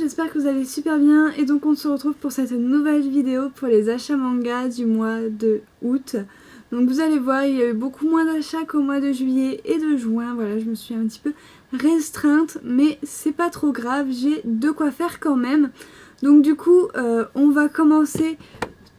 j'espère que vous allez super bien et donc on se retrouve pour cette nouvelle vidéo pour les achats manga du mois de août. Donc vous allez voir, il y a eu beaucoup moins d'achats qu'au mois de juillet et de juin, voilà, je me suis un petit peu restreinte mais c'est pas trop grave, j'ai de quoi faire quand même. Donc du coup, on va commencer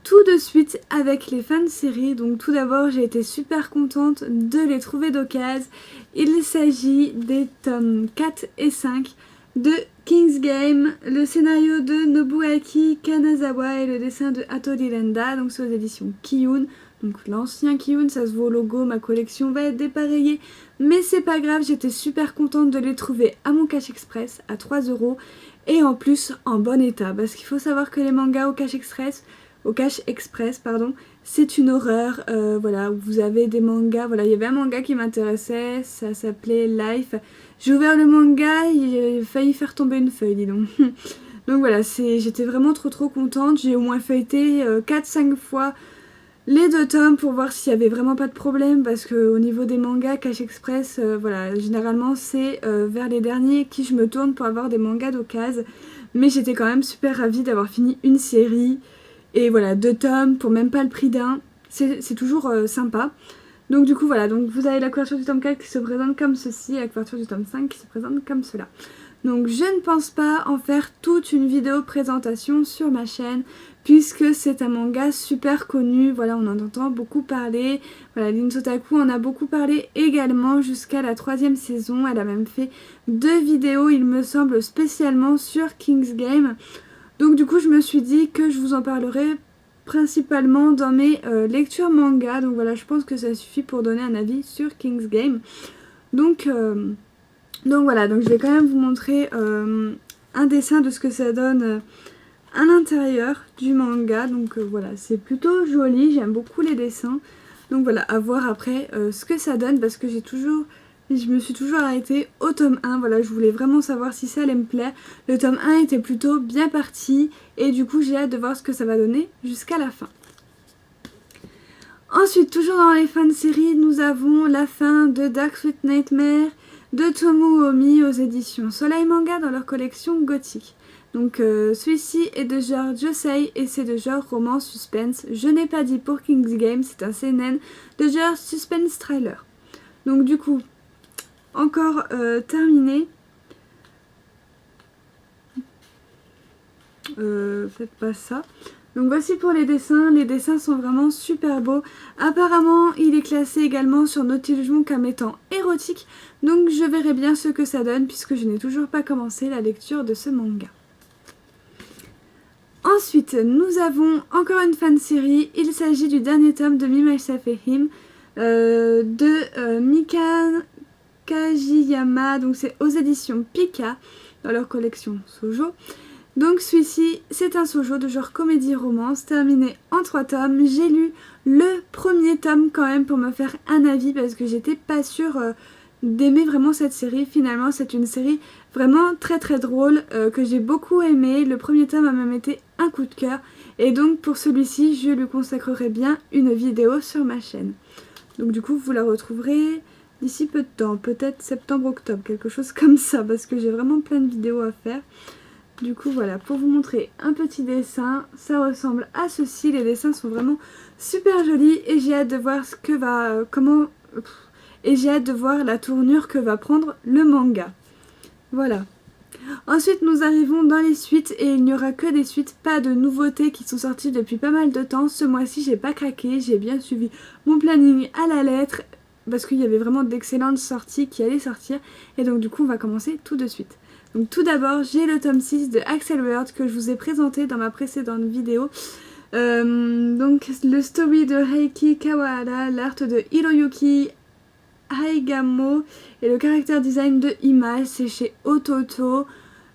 tout de suite avec les fans séries. Donc tout d'abord, j'ai été super contente de les trouver d'occasion. Il s'agit des tomes 4 et 5 de King's Game, le scénario de Nobuaki Kanazawa et le dessin de Hattori Renda, donc c'est aux éditions Kiyun. Donc l'ancien Kiyun, ça se voit au logo, ma collection va être dépareillée, mais c'est pas grave, j'étais super contente de les trouver à mon Cash Express à 3 € et en plus en bon état, parce qu'il faut savoir que les mangas au Cash Express, c'est une horreur, voilà, où vous avez des mangas, voilà, il y avait un manga qui m'intéressait, ça s'appelait Life. J'ai ouvert le manga, il a failli faire tomber une feuille, dis donc. Donc voilà, j'étais vraiment trop contente, j'ai au moins feuilleté 4-5 fois les 2 tomes pour voir s'il y avait vraiment pas de problème, parce que au niveau des mangas Cash Express, voilà, généralement c'est vers les derniers qui je me tourne pour avoir des mangas d'occasion, mais j'étais quand même super ravie d'avoir fini une série. Et voilà, 2 tomes pour même pas le prix d'un, c'est toujours sympa. Donc du coup voilà, donc vous avez la couverture du tome 4 qui se présente comme ceci, et la couverture du tome 5 qui se présente comme cela. Donc je ne pense pas en faire toute une vidéo présentation sur ma chaîne, puisque c'est un manga super connu, voilà, on en entend beaucoup parler. Voilà, Lin Sotaku en a beaucoup parlé également jusqu'à la 3e saison, elle a même fait 2 vidéos il me semble spécialement sur King's Game. Donc du coup je me suis dit que je vous en parlerai principalement dans mes lectures manga. Donc voilà, je pense que ça suffit pour donner un avis sur King's Game. Donc voilà, donc je vais quand même vous montrer un dessin de ce que ça donne à l'intérieur du manga. Donc voilà, c'est plutôt joli, j'aime beaucoup les dessins. Donc voilà, à voir après ce que ça donne, parce que je me suis toujours arrêtée au tome 1, voilà, je voulais vraiment savoir si ça allait me plaire. Le tome 1 était plutôt bien parti et du coup j'ai hâte de voir ce que ça va donner jusqu'à la fin. Ensuite, toujours dans les fans séries, nous avons la fin de Dark Sweet Nightmare de Tomu Omi aux éditions Soleil Manga dans leur collection gothique. Donc celui-ci est de genre Josei et c'est de genre roman suspense. Je n'ai pas dit pour King's Game, c'est un seinen de genre suspense thriller. Donc du coup, encore terminé. Faites pas ça. Donc voici pour les dessins sont vraiment super beaux. Apparemment il est classé également sur Nautilus comme étant érotique, donc je verrai bien ce que ça donne puisque je n'ai toujours pas commencé la lecture de ce manga. Ensuite nous avons encore une fan série, il s'agit du dernier tome de Me, Myself and Him de Mika Kajiyama, donc c'est aux éditions Pika dans leur collection Shoujo. Donc celui-ci c'est un shoujo de genre comédie romance terminé en 3 tomes. J'ai lu le premier tome quand même pour me faire un avis parce que j'étais pas sûre d'aimer vraiment cette série. Finalement c'est une série vraiment très drôle que j'ai beaucoup aimé. Le premier tome a même été un coup de cœur et donc pour celui-ci je lui consacrerai bien une vidéo sur ma chaîne. Donc du coup vous la retrouverez d'ici peu de temps, peut-être septembre-octobre, quelque chose comme ça, parce que j'ai vraiment plein de vidéos à faire. Du coup voilà, pour vous montrer un petit dessin, ça ressemble à ceci, les dessins sont vraiment super jolis et j'ai hâte de voir j'ai hâte de voir la tournure que va prendre le manga. Voilà. Ensuite nous arrivons dans les suites et il n'y aura que des suites, pas de nouveautés qui sont sorties depuis pas mal de temps. Ce mois-ci j'ai pas craqué, j'ai bien suivi mon planning à la lettre parce qu'il y avait vraiment d'excellentes sorties qui allaient sortir et donc du coup on va commencer tout de suite. Donc tout d'abord j'ai le tome 6 de Axel World que je vous ai présenté dans ma précédente vidéo. Donc le story de Heiki Kawahara, l'art de Hiroyuki Haigamo et le caractère design de Ima, c'est chez Ototo.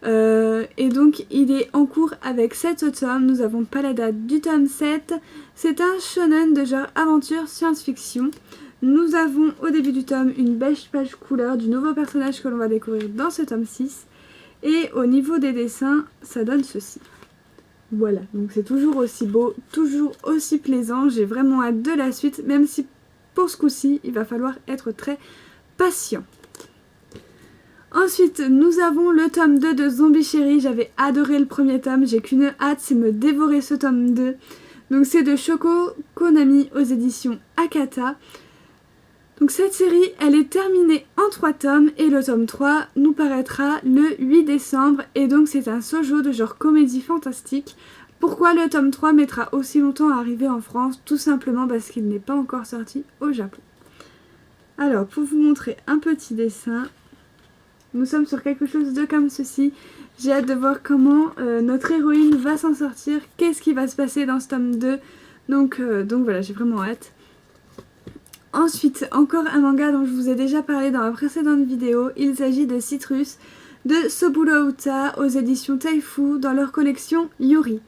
Et donc il est en cours avec 7 tomes. Nous avons pas la date du tome 7. C'est un shonen de genre aventure science-fiction. Nous avons au début du tome une belle page couleur du nouveau personnage que l'on va découvrir dans ce tome 6. Et au niveau des dessins, ça donne ceci. Voilà, donc c'est toujours aussi beau, toujours aussi plaisant. J'ai vraiment hâte de la suite, même si pour ce coup-ci, il va falloir être très patient. Ensuite, nous avons le tome 2 de Zombie Cherry. J'avais adoré le premier tome, j'ai qu'une hâte, c'est me dévorer ce tome 2. Donc c'est de Shoko Konami aux éditions Akata. Donc cette série, elle est terminée en 3 tomes et le tome 3 nous paraîtra le 8 décembre. Et donc c'est un shoujo de genre comédie fantastique. Pourquoi le tome 3 mettra aussi longtemps à arriver en France? Tout simplement parce qu'il n'est pas encore sorti au Japon. Alors, pour vous montrer un petit dessin, nous sommes sur quelque chose de comme ceci. J'ai hâte de voir comment notre héroïne va s'en sortir, qu'est-ce qui va se passer dans ce tome 2. Donc voilà, j'ai vraiment hâte. Ensuite, encore un manga dont je vous ai déjà parlé dans la précédente vidéo. Il s'agit de Citrus, de Soburo Uta aux éditions Taifu dans leur collection Yuri.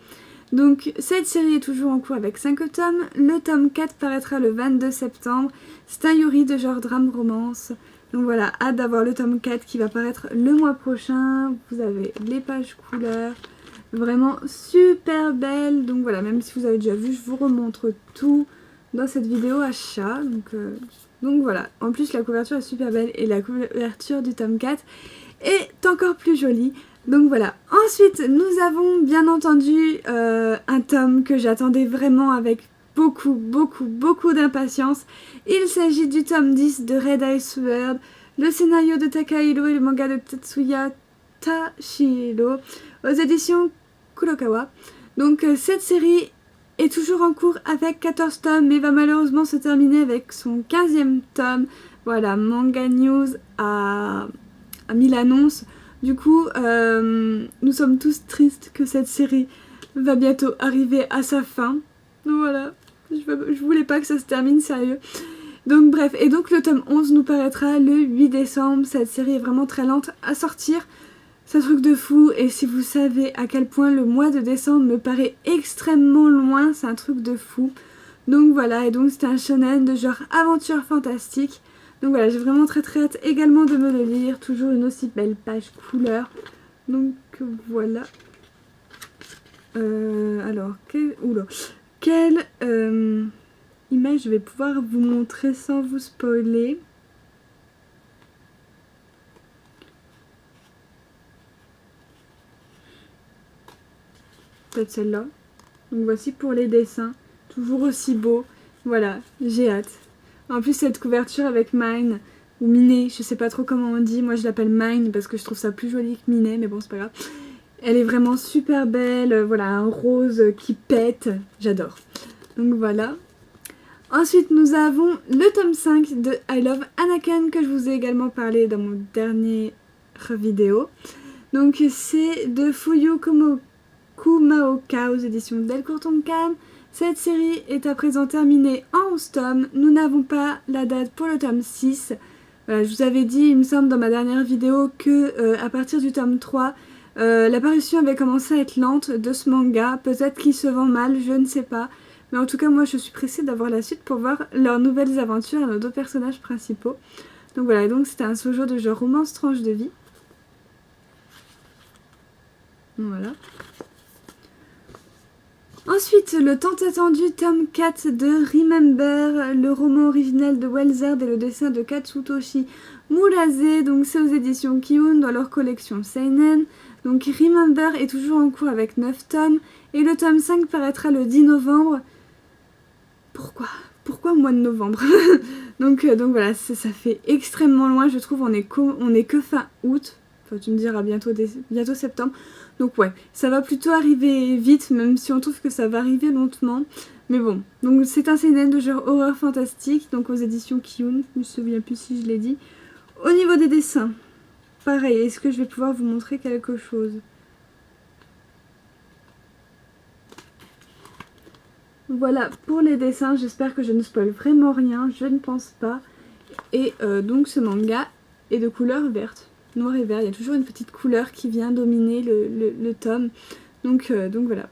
Donc cette série est toujours en cours avec 5 tomes. Le tome 4 paraîtra le 22 septembre. C'est un Yuri de genre drame romance. Donc voilà, hâte d'avoir le tome 4 qui va paraître le mois prochain. Vous avez les pages couleurs. Vraiment super belle. Donc voilà, même si vous avez déjà vu, je vous remontre tout dans cette vidéo achat. Donc voilà, en plus la couverture est super belle et la couverture du tome 4 est encore plus jolie. Donc voilà, ensuite nous avons bien entendu un tome que j'attendais vraiment avec beaucoup d'impatience. Il s'agit du tome 10 de Red Ice World, le scénario de Takahiro et le manga de Tetsuya Tashiro aux éditions Kurokawa. Donc cette série est toujours en cours avec 14 tomes mais va malheureusement se terminer avec son 15e tome. Voilà, Manga News a mis l'annonce. Du coup, nous sommes tous tristes que cette série va bientôt arriver à sa fin. Voilà, je voulais pas que ça se termine, sérieux. Donc bref, et donc le tome 11 nous paraîtra le 8 décembre. Cette série est vraiment très lente à sortir. C'est un truc de fou, et si vous savez à quel point le mois de décembre me paraît extrêmement loin, c'est un truc de fou. Donc voilà, et donc c'est un shonen de genre aventure fantastique. Donc voilà, j'ai vraiment très hâte également de me le lire. Toujours une aussi belle page couleur. Donc voilà. Alors, quelle image je vais pouvoir vous montrer sans vous spoiler? Peut-être celle-là. Donc voici pour les dessins. Toujours aussi beau. Voilà, j'ai hâte. En plus cette couverture avec Mine, ou Miné, je sais pas trop comment on dit. Moi je l'appelle Mine parce que je trouve ça plus joli que Miné, mais bon c'est pas grave. Elle est vraiment super belle. Voilà, un rose qui pète. J'adore. Donc voilà. Ensuite nous avons le tome 5 de I Love Anakin que je vous ai également parlé dans mon dernier vidéo. Donc c'est de Fuyu Kumaoka aux éditions Delcourt Tonkam. Cette série est à présent terminée en 11 tomes. Nous n'avons pas la date pour le tome 6. Voilà, je vous avais dit, il me semble, dans ma dernière vidéo que à partir du tome 3, la parution avait commencé à être lente de ce manga. Peut-être qu'il se vend mal, je ne sais pas. Mais en tout cas, moi, je suis pressée d'avoir la suite pour voir leurs nouvelles aventures à nos 2 personnages principaux. Donc voilà, donc c'était un shoujo de genre romance tranche de vie. Voilà. Ensuite, le tant attendu tome 4 de Remember, le roman original de Welzard et le dessin de Katsutoshi Murase. Donc c'est aux éditions Kiun dans leur collection Seinen. Donc Remember est toujours en cours avec 9 tomes et le tome 5 paraîtra le 10 novembre. Pourquoi mois de novembre? donc voilà, ça fait extrêmement loin, je trouve. On est que fin août. Enfin, tu me diras bientôt septembre. Donc ouais, ça va plutôt arriver vite, même si on trouve que ça va arriver lentement. Mais bon, donc c'est un seinen de genre horreur fantastique, donc aux éditions Kiun, je me souviens plus si je l'ai dit. Au niveau des dessins, pareil, est-ce que je vais pouvoir vous montrer quelque chose? Voilà pour les dessins, j'espère que je ne spoil vraiment rien, je ne pense pas. Et donc ce manga est de couleur verte. Noir et vert, il y a toujours une petite couleur qui vient dominer le tome. Donc voilà,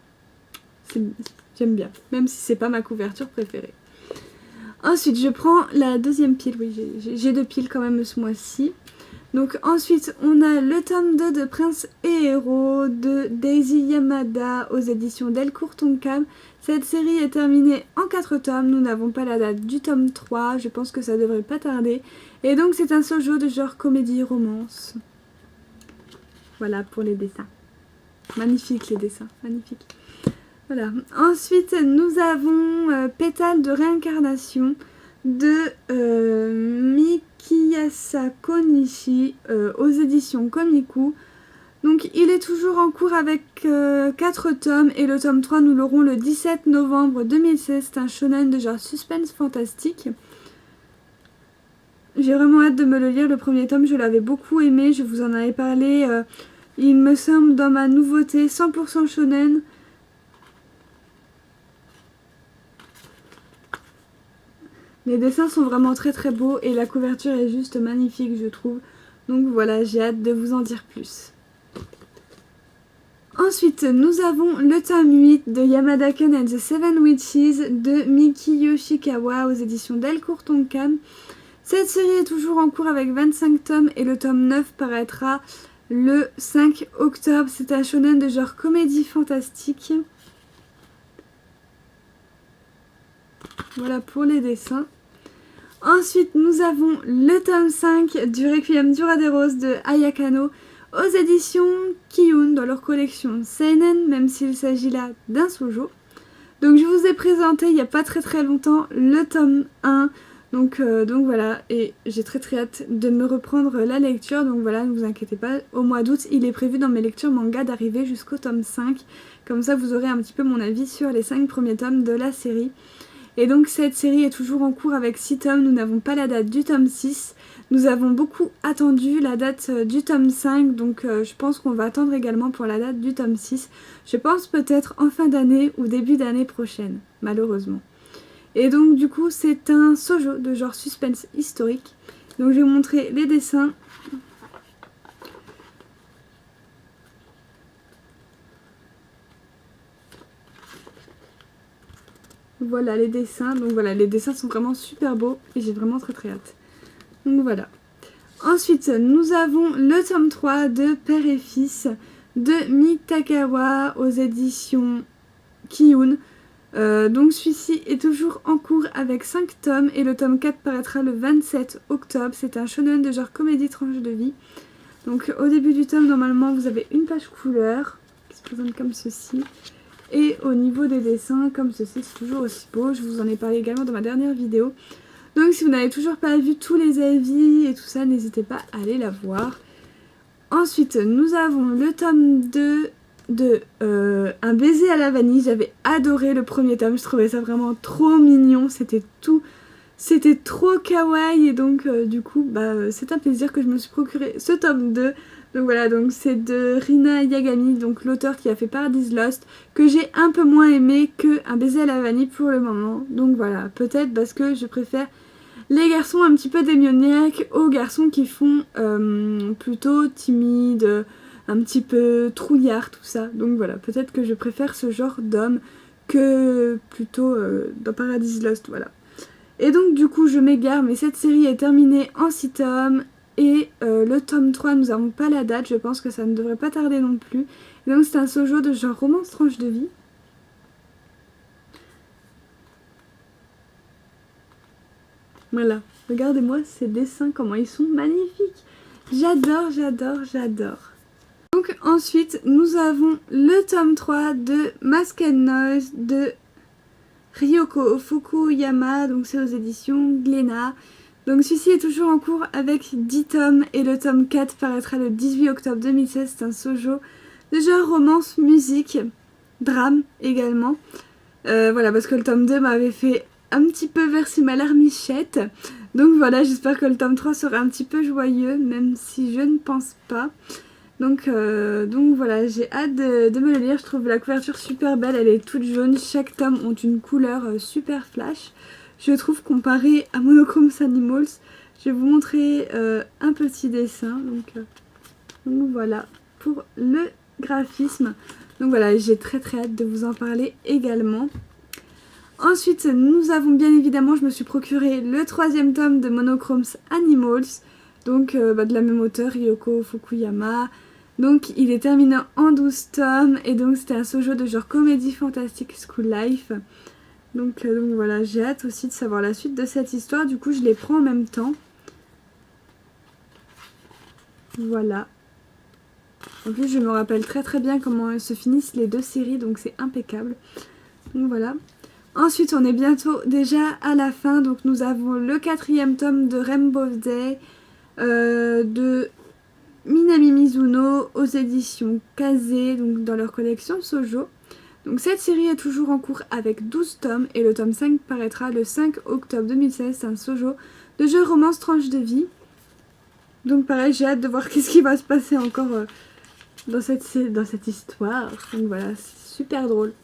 j'aime bien, même si c'est pas ma couverture préférée. Ensuite, je prends la deuxième pile, oui, j'ai 2 piles quand même ce mois-ci. Donc ensuite, on a le tome 2 de Prince et Héros de Daisy Yamada aux éditions Delcourt Tonkam. Cette série est terminée en 4 tomes, nous n'avons pas la date du tome 3, je pense que ça devrait pas tarder. Et donc c'est un shoujo de genre comédie-romance. Voilà pour les dessins. Magnifique les dessins, magnifique. Voilà. Ensuite, nous avons Pétale de réincarnation de Mikiyasa Konishi aux éditions Komiku. Donc il est toujours en cours avec 4 tomes et le tome 3 nous l'aurons le 17 novembre 2016. C'est un shonen de genre suspense fantastique. J'ai vraiment hâte de me le lire. Le premier tome je l'avais beaucoup aimé, je vous en avais parlé, il me semble dans ma nouveauté 100% shonen. Les dessins sont vraiment très très beaux et la couverture est juste magnifique je trouve. Donc voilà, j'ai hâte de vous en dire plus. Ensuite, nous avons le tome 8 de Yamada-kun and the Seven Witches de Miki Yoshikawa aux éditions Delcourt Tonkam. Cette série est toujours en cours avec 25 tomes et le tome 9 paraîtra le 5 octobre. C'est un shonen de genre comédie fantastique. Voilà pour les dessins. Ensuite, nous avons le tome 5 du Requiem du Roi des Roses de Ayakano aux éditions Kiyun dans leur collection Seinen, même s'il s'agit là d'un shoujo. Donc je vous ai présenté il n'y a pas très longtemps le tome 1. Donc voilà, et j'ai très hâte de me reprendre la lecture. Donc voilà, ne vous inquiétez pas, au mois d'août, il est prévu dans mes lectures manga d'arriver jusqu'au tome 5. Comme ça, vous aurez un petit peu mon avis sur les 5 premiers tomes de la série. Et donc cette série est toujours en cours avec 6 tomes, nous n'avons pas la date du tome 6. Nous avons beaucoup attendu la date du tome 5, donc je pense qu'on va attendre également pour la date du tome 6. Je pense peut-être en fin d'année ou début d'année prochaine, malheureusement. Et donc du coup c'est un shoujo de genre suspense historique. Donc je vais vous montrer les dessins. Voilà les dessins, donc voilà les dessins sont vraiment super beaux et j'ai vraiment très hâte. Donc voilà. Ensuite, nous avons le tome 3 de Père et Fils de Mitakawa aux éditions Kiyun. Donc celui-ci est toujours en cours avec 5 tomes et le tome 4 paraîtra le 27 octobre. C'est un shonen de genre comédie tranche de vie. Donc au début du tome, normalement, vous avez une page couleur qui se présente comme ceci. Et au niveau des dessins, comme ceci, c'est toujours aussi beau. Je vous en ai parlé également dans ma dernière vidéo. Donc si vous n'avez toujours pas vu tous les avis et tout ça, n'hésitez pas à aller la voir. Ensuite, nous avons le tome 2 de Un baiser à la vanille. J'avais adoré le premier tome, je trouvais ça vraiment trop mignon. C'était trop kawaii et donc du coup, c'est un plaisir que je me suis procuré ce tome 2. Donc voilà, donc c'est de Rina Yagami, donc l'auteur qui a fait Paradise Lost, que j'ai un peu moins aimé que Un baiser à la vanille pour le moment. Donc voilà, peut-être parce que je préfère les garçons un petit peu démoniaques aux garçons qui font plutôt timides, un petit peu trouillards, tout ça. Donc voilà, peut-être que je préfère ce genre d'homme que plutôt dans Paradise Lost, voilà. Et donc du coup je m'égare, mais cette série est terminée en 6 tomes. Et le tome 3, nous n'avons pas la date, je pense que ça ne devrait pas tarder non plus. Et donc c'est un shoujo de genre romance tranche de vie. Voilà, regardez-moi ces dessins, comment ils sont magnifiques. J'adore. Donc ensuite, nous avons le tome 3 de Masked Noise de Ryoko Fukuyama, donc c'est aux éditions Glénat. Donc celui-ci est toujours en cours avec 10 tomes et le tome 4 paraîtra le 18 octobre 2016. C'est un shoujo de genre romance, musique, drame également. Voilà, parce que le tome 2 m'avait fait un petit peu verser ma larmichette. Donc voilà, j'espère que le tome 3 sera un petit peu joyeux, même si je ne pense pas. Donc voilà, j'ai hâte de me le lire. Je trouve la couverture super belle, elle est toute jaune. Chaque tome ont une couleur super flash. Je trouve comparé à Monochrome Animals. Je vais vous montrer un petit dessin. Donc voilà pour le graphisme. Donc voilà, j'ai très hâte de vous en parler également. Ensuite, nous avons bien évidemment, je me suis procuré le 3e tome de Monochrome Animals. Donc de la même auteure, Ryoko Fukuyama. Donc il est terminé en 12 tomes. Et donc c'était un shoujo de genre comédie fantastique school life. Donc voilà, j'ai hâte aussi de savoir la suite de cette histoire. Du coup, je les prends en même temps. Voilà. En plus je me rappelle très bien comment se finissent les deux séries, donc c'est impeccable. Donc voilà. Ensuite on est bientôt déjà à la fin, donc nous avons le 4e tome de Rainbow Day de Minami Mizuno aux éditions Kazé, donc dans leur collection Shoujo. Donc cette série est toujours en cours avec 12 tomes et le tome 5 paraîtra le 5 octobre 2016. C'est un shoujo de jeu romance tranche de vie. Donc pareil, j'ai hâte de voir qu'est-ce qui va se passer encore dans cette histoire. Donc voilà, c'est super drôle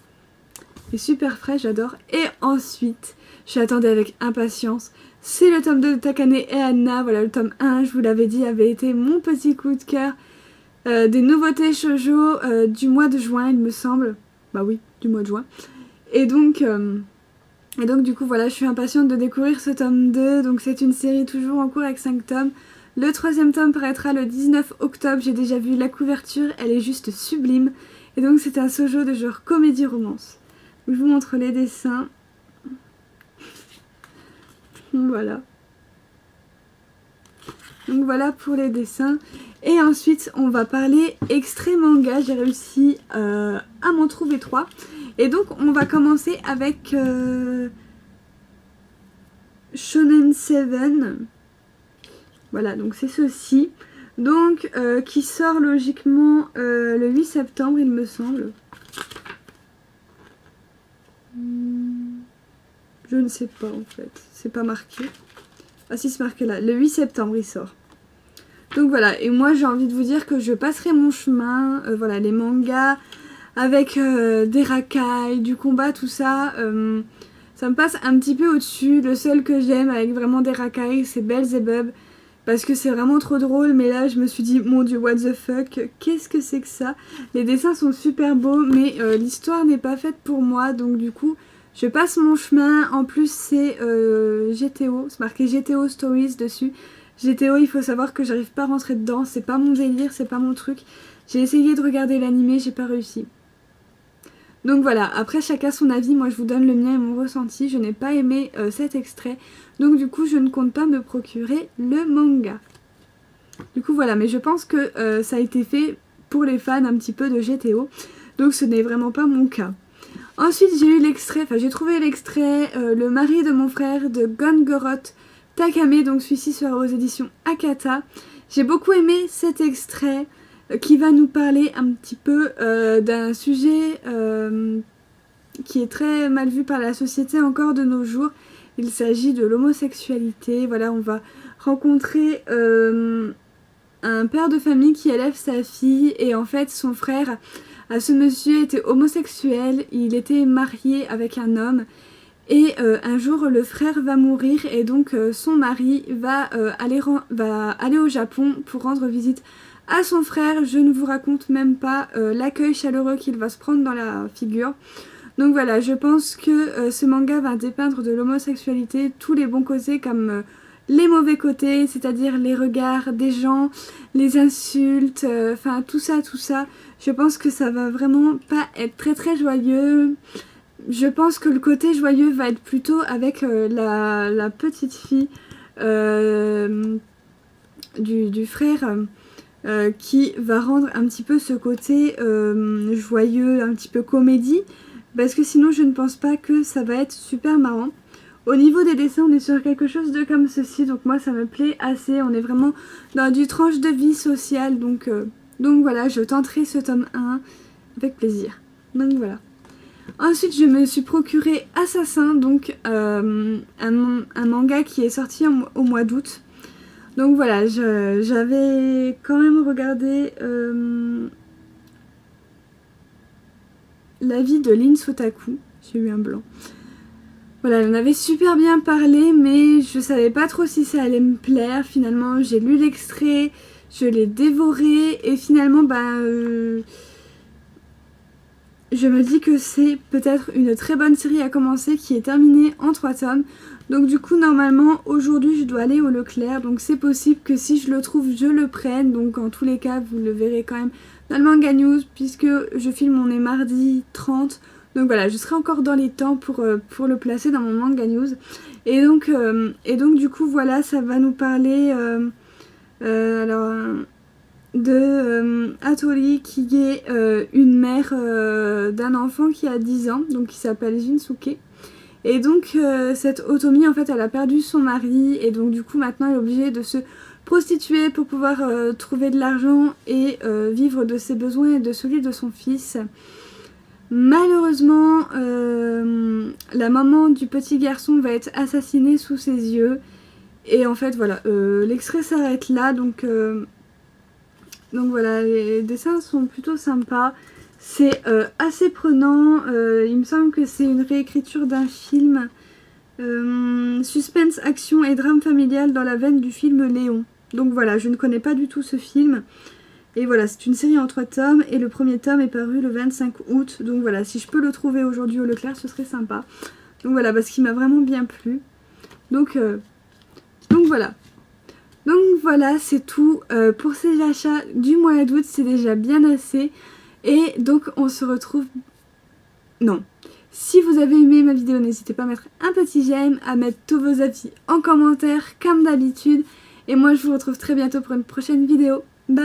et super frais, j'adore. Et ensuite, j'attendais avec impatience, c'est le tome 2 de Takane et Anna. Voilà, le tome 1, je vous l'avais dit, avait été mon petit coup de cœur des nouveautés shoujo du mois de juin, il me semble. Bah oui, du mois de juin. Et donc du coup, voilà, je suis impatiente de découvrir ce tome 2. Donc c'est une série toujours en cours avec 5 tomes. Le 3e tome paraîtra le 19 octobre. J'ai déjà vu la couverture, elle est juste sublime. Et donc c'est un shoujo de genre comédie-romance. Je vous montre les dessins. Voilà. Donc voilà pour les dessins. Et ensuite, on va parler extrait manga. J'ai réussi à m'en trouver 3. Et donc, on va commencer avec Shonen 7. Voilà, donc c'est ceci. Donc, qui sort logiquement le 8 septembre, il me semble. Je ne sais pas, en fait. C'est pas marqué. Ah si, c'est marqué là. Le 8 septembre, il sort. Donc voilà, et moi j'ai envie de vous dire que je passerai mon chemin, voilà, les mangas avec des racailles, du combat, tout ça, ça me passe un petit peu au-dessus. Le seul que j'aime avec vraiment des racailles, c'est Belzebub, parce que c'est vraiment trop drôle, mais là je me suis dit, mon dieu, what the fuck, qu'est-ce que c'est que ça? Les dessins sont super beaux, mais l'histoire n'est pas faite pour moi, donc du coup, je passe mon chemin. En plus c'est GTO, c'est marqué GTO Stories dessus. GTO, il faut savoir que j'arrive pas à rentrer dedans, c'est pas mon délire, c'est pas mon truc. J'ai essayé de regarder l'animé, j'ai pas réussi. Donc voilà, après chacun son avis, moi je vous donne le mien et mon ressenti. Je n'ai pas aimé cet extrait, donc du coup je ne compte pas me procurer le manga. Du coup voilà, mais je pense que ça a été fait pour les fans un petit peu de GTO, donc ce n'est vraiment pas mon cas. Ensuite j'ai eu l'extrait, enfin j'ai trouvé l'extrait, le mari de mon frère de Gongoroth Takame, donc celui-ci sera aux éditions Akata. J'ai beaucoup aimé cet extrait qui va nous parler un petit peu d'un sujet qui est très mal vu par la société encore de nos jours. Il s'agit de l'homosexualité. Voilà, on va rencontrer un père de famille qui élève sa fille et en fait son frère, à ce monsieur, était homosexuel. Il était marié avec un homme. Et un jour, le frère va mourir et donc son mari va aller au Japon pour rendre visite à son frère. Je ne vous raconte même pas l'accueil chaleureux qu'il va se prendre dans la figure. Donc voilà, je pense que ce manga va dépeindre de l'homosexualité, tous les bons côtés comme les mauvais côtés, c'est-à-dire les regards des gens, les insultes, enfin tout ça. Je pense que ça va vraiment pas être très joyeux. Je pense que le côté joyeux va être plutôt avec la petite fille du frère qui va rendre un petit peu ce côté joyeux, un petit peu comédie, parce que sinon je ne pense pas que ça va être super marrant. Au niveau des dessins, on est sur quelque chose de comme ceci, donc moi ça me plaît assez. On est vraiment dans du tranche de vie sociale, donc voilà, je tenterai ce tome 1 avec plaisir. Donc voilà. Ensuite, je me suis procuré Assassin, donc un manga qui est sorti au mois d'août. Donc voilà, j'avais quand même regardé l'avis de Lin Sotaku. J'ai eu un blanc. Voilà, elle en avait super bien parlé, mais je savais pas trop si ça allait me plaire. Finalement, j'ai lu l'extrait, je l'ai dévoré, et finalement, je me dis que c'est peut-être une très bonne série à commencer qui est terminée en 3 tomes. Donc du coup normalement aujourd'hui je dois aller au Leclerc. Donc c'est possible que si je le trouve je le prenne. Donc en tous les cas vous le verrez quand même dans le Manga News. Puisque je filme, on est mardi 30. Donc voilà, je serai encore dans les temps pour le placer dans mon Manga News. Et donc du coup voilà, ça va nous parler... de Hattori, qui est une mère d'un enfant qui a 10 ans, donc qui s'appelle Jinsuke. Et donc cette Otomi, en fait, elle a perdu son mari, et donc du coup maintenant elle est obligée de se prostituer pour pouvoir trouver de l'argent et vivre de ses besoins et de celui de son fils. Malheureusement, la maman du petit garçon va être assassinée sous ses yeux. Et en fait, voilà, l'extrait s'arrête là, donc voilà, les dessins sont plutôt sympas. C'est assez prenant, il me semble que c'est une réécriture d'un film. Suspense, action et drame familial dans la veine du film Léon. Donc voilà, je ne connais pas du tout ce film. Et voilà, c'est une série en 3 tomes et le premier tome est paru le 25 août. Donc voilà, si je peux le trouver aujourd'hui au Leclerc, ce serait sympa. Donc voilà, parce qu'il m'a vraiment bien plu. Donc voilà. Donc voilà, c'est tout pour ces achats du mois d'août, c'est déjà bien assez. Et donc on se retrouve... Non. Si vous avez aimé ma vidéo, n'hésitez pas à mettre un petit j'aime, à mettre tous vos avis en commentaire comme d'habitude. Et moi je vous retrouve très bientôt pour une prochaine vidéo. Bye!